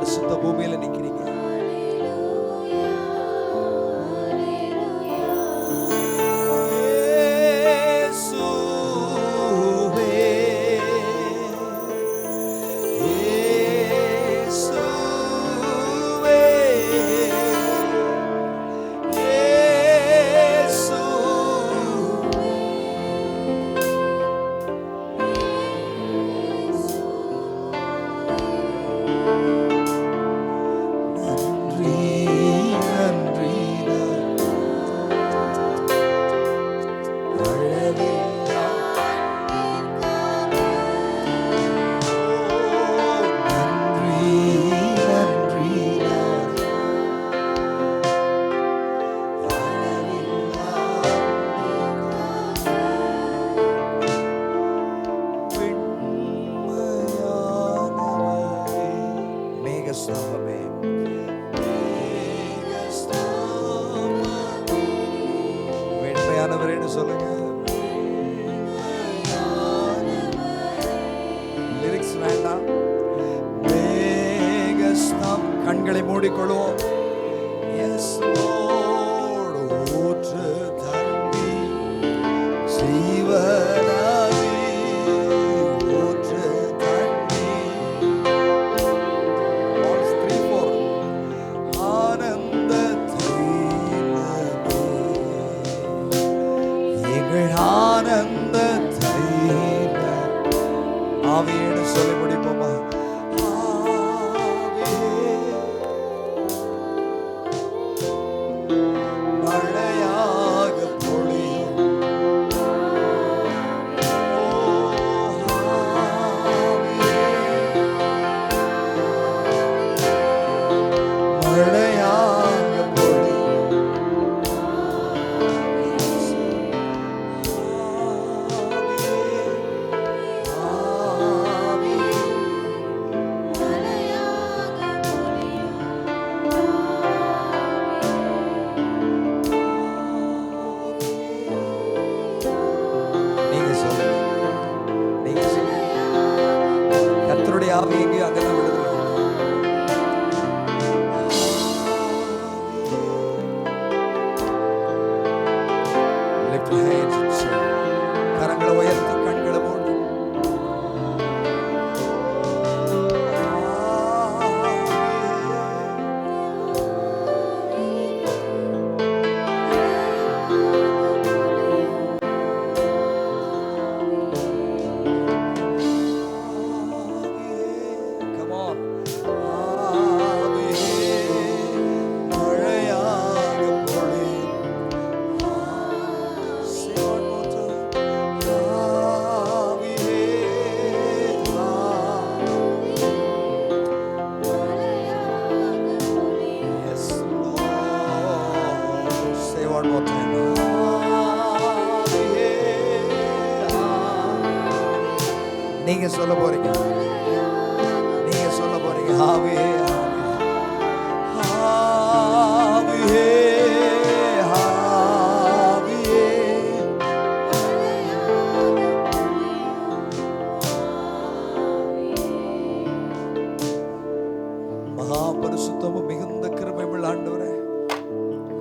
பரிசுத்த பூமியில நிக்கிறீங்க. வெண்மையானவரேன்னு சொல்லுங்க. லிரிக்ஸ் வேண்டாம். மேகஸ்தம். கண்களை மூடிக்கொள்வோம். S lord. ஊற்று தண்ணி ஜீவனாவி. ஊற்று தண்ணி. 1 3 4 ஆனந்த ஆனந்த தைல ஆவியேன்னு சொல்லி முடிப்போமா? மழையாக பொழியும் மழையாக பொழியும் கர்த்தருடைய ஆவி எங்கே அங்கதான் விடுதலை. Lift your hands and sing. கரங்களை உயர்த்தி கண்களை மூடி. One more time. நீங்க சொல்ல போறீங்க. நீங்க சொல்ல போறீங்க. ஆவியே ஆவியே ஆவியே